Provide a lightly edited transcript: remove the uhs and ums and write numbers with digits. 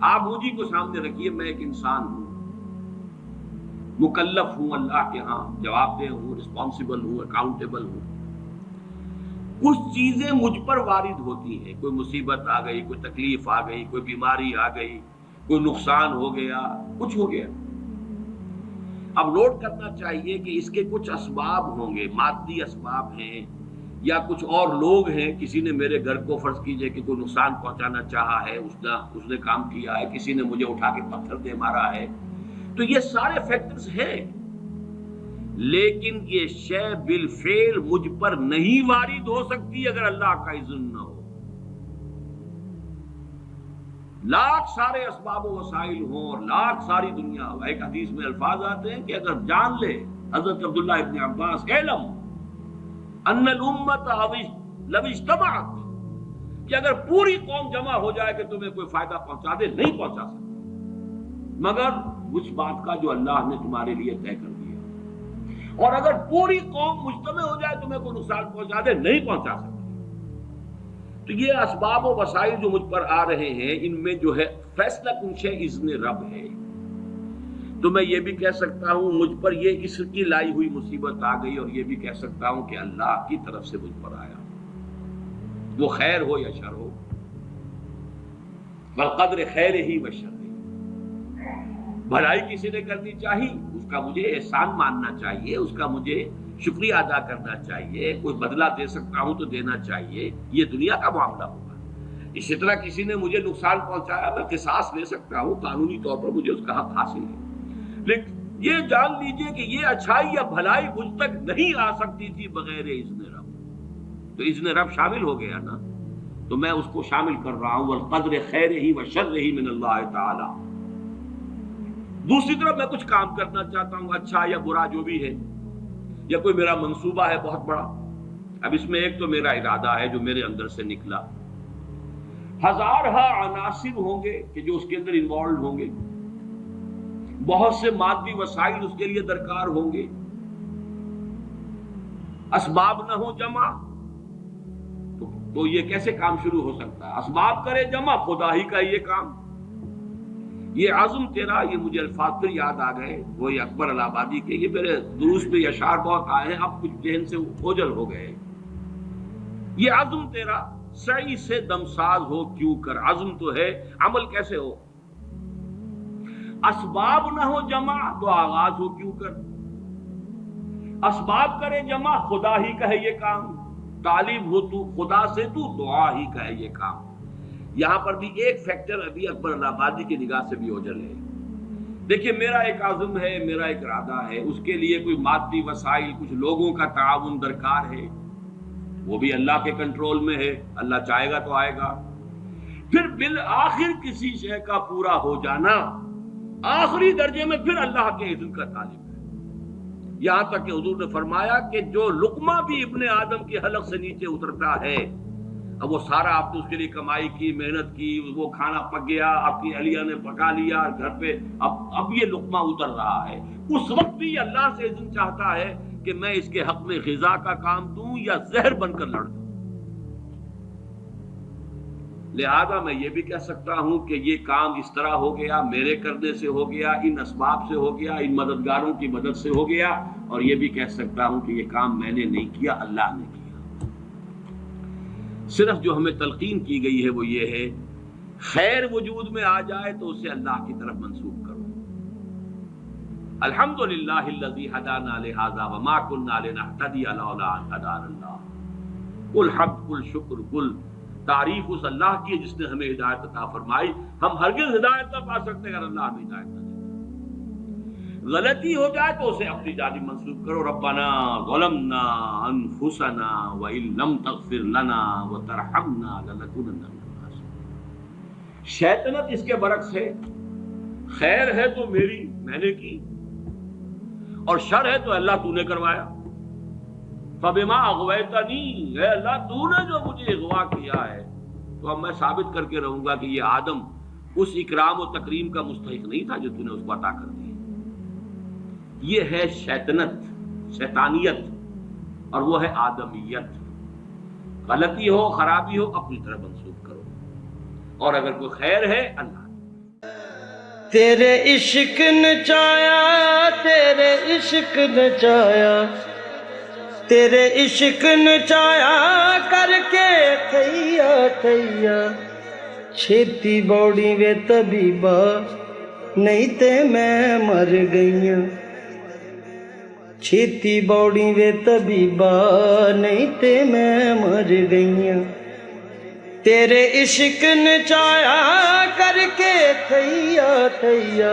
آپ مجھے کو سامنے رکھیے، میں ایک انسان ہوں، مکلف ہوں اللہ کے ہاں، جواب دہ ہوں، رسپانسبل ہوں، اکاؤنٹیبل ہوں۔ کچھ چیزیں مجھ پر وارد ہوتی ہیں، کوئی مصیبت آ گئی، کوئی تکلیف آ گئی، کوئی بیماری آ گئی، کوئی نقصان ہو گیا، کچھ ہو گیا۔ اب نوٹ کرنا چاہیے کہ اس کے کچھ اسباب ہوں گے، مادی اسباب ہیں یا کچھ اور لوگ ہیں، کسی نے میرے گھر کو فرض کیجئے کہ کوئی نقصان پہنچانا چاہا ہے، اس نے کام کیا ہے، کسی نے مجھے اٹھا کے پتھر دے مارا ہے، تو یہ سارے فیکٹرز ہیں، لیکن یہ شے بالفعل مجھ پر نہیں وارد ہو سکتی اگر اللہ کا اذن نہ ہو۔ لاکھ سارے اسباب و وسائل ہوں اور لاکھ ساری دنیا ہو، ایک حدیث میں الفاظ آتے ہیں کہ اگر جان لے حضرت عبداللہ ابن عباس، اعلم ان الامت لو اجتمعت، کہ اگر پوری قوم جمع ہو جائے کہ تمہیں کوئی فائدہ پہنچا دے، نہیں پہنچا سکتے مگر اس بات کا جو اللہ نے تمہارے لیے طے کر دیا، اور اگر پوری قوم مجتمع ہو جائے تمہیں کوئی نقصان پہنچا دے، نہیں پہنچا سکتے۔ تو یہ اسباب و وسائل جو مجھ پر آ رہے ہیں، ان میں جو ہے فیصلہ کنشے اذن رب ہے۔ تو میں یہ بھی کہہ سکتا ہوں مجھ پر یہ اس کی لائی ہوئی مصیبت آ گئی، اور یہ بھی کہہ سکتا ہوں کہ اللہ کی طرف سے مجھ پر آیا، وہ خیر ہو یا شر ہو، والقدر خیر ہی و شر ہی۔ بھلائی کسی نے کرنی چاہیے، اس کا مجھے احسان ماننا چاہیے، اس کا مجھے شکریہ ادا کرنا چاہیے، کوئی بدلہ دے سکتا ہوں تو دینا چاہیے، یہ دنیا کا معاملہ ہوگا۔ اسی طرح کسی نے مجھے نقصان پہنچایا، میں قصاص لے سکتا ہوں، قانونی طور پر مجھے اس کا حق حاصل ہے، لیکن یہ جان لیجئے کہ یہ اچھائی یا بھلائی مجھ تک نہیں آ سکتی تھی بغیر اذن رب۔ تو اذن رب شامل ہو گیا نا، تو میں اس کو شامل کر رہا ہوں، والقدر خیر ہی و شر ہی من اللہ تعالی۔ دوسری طرف میں کچھ کام کرنا چاہتا ہوں، اچھا یا برا جو بھی ہے، یا کوئی میرا منصوبہ ہے بہت بڑا، اب اس میں ایک تو میرا ارادہ ہے جو میرے اندر سے نکلا، ہزارہا عناصر ہوں گے کہ جو اس کے اندر انوالوڈ ہوں گے، بہت سے مادی وسائل اس کے لیے درکار ہوں گے، اسباب نہ ہو جمع تو یہ کیسے کام شروع ہو سکتا ہے؟ اسباب کرے جمع، خدا ہی کا یہ کام، یہ عزم تیرا، یہ مجھے الفاظ پھر یاد آ گئے وہی اکبر الہ آبادی کے، یہ میرے دروس میں اشعار بہت آئے ہیں، اب کچھ ذہن سے اوجل ہو گئے۔ یہ عزم تیرا سعی سے دمساز ہو کیوں کر، عزم تو ہے، عمل کیسے ہو؟ اسباب نہ ہو جمع تو آغاز ہو کیوں کر، اسباب کرے جمع، خدا ہی کا ہے یہ کام، طالب ہو تو خدا سے، تو دعا ہی کا ہے یہ کام۔ یہاں پر بھی ایک فیکٹر ابھی اکبر الہ آبادی کی نگاہ سے بھی اوجل ہے۔ دیکھیے میرا ایک عزم ہے، میرا ایک ارادہ ہے، اس کے لیے کوئی مادی وسائل، کچھ لوگوں کا تعاون درکار ہے، وہ بھی اللہ کے کنٹرول میں ہے، اللہ چاہے گا تو آئے گا۔ پھر بالآخر کسی شے کا پورا ہو جانا، آخری درجے میں پھر اللہ کے اذن کا طالب ہے۔ یہاں تک کہ حضور نے فرمایا کہ جو لقمہ بھی ابن آدم کی حلق سے نیچے اترتا ہے، اب وہ سارا آپ نے اس کے لیے کمائی کی، محنت کی، وہ کھانا پک گیا، آپ کی اہلیہ نے پکا لیا گھر پہ، اب یہ لقمہ اتر رہا ہے، اس وقت بھی اللہ سے اذن چاہتا ہے کہ میں اس کے حق میں غذا کا کام دوں یا زہر بن کر لڑ دوں۔ لہذا میں یہ بھی کہہ سکتا ہوں کہ یہ کام اس طرح ہو گیا، میرے کرنے سے ہو گیا، ان اسباب سے ہو گیا، ان مددگاروں کی مدد سے ہو گیا، اور یہ بھی کہہ سکتا ہوں کہ یہ کام میں نے نہیں کیا، اللہ نے کیا۔ صرف جو ہمیں تلقین کی گئی ہے وہ یہ ہے، خیر وجود میں آ جائے تو اسے اللہ کی طرف منسوب کرو۔ الحمدللہ الذی ہدانا لہذا وما کنا لنہتدی لولا ان ہدانا اللہ، قل حمد، قل شکر، قل تعریف اس اللہ کی جس نے ہمیں ہدایت عطا فرمائی، ہم ہرگز ہدایت نہ پا سکتے اگر اللہ ہمیں ہدایت نہ دے۔ غلطی ہو جائے تو اسے اپنی جانب منسوب کرو، ربنا ظلمنا انفسنا وان لم تغفر لنا وترحمنا لنکونن من الخاسرین۔ شیطنت اس کے برعکس ہے، خیر ہے تو میری، میں نے کی، اور شر ہے تو اللہ تو نے کروایا۔ فبما اغویتنی، اے اللہ تو نے جو مجھے اغوا کیا ہے، تو اب میں ثابت کر کے رہوں گا کہ یہ آدم اس اکرام و تکریم کا مستحق نہیں تھا جو تو نے اس کو عطا کر دی۔ یہ ہے شیطنت، شیطانیت، اور وہ ہے آدمیت۔ غلطی ہو، خرابی ہو، اپنی طرف منسوب کرو، اور اگر کوئی خیر ہے اللہ تیرے عشق نچایا، تیرے عشق نچایا، تیرے عشق نچایا کر کے تھیا تھیا، چھیتی بوڑی وے طبیبا نہیں تے میں مر گئیاں، چھیتی بوڑی وے طبیبا نہیں تے میں مر گئیاں، تیرے عشق نچایا کر کے تھیا تھیا،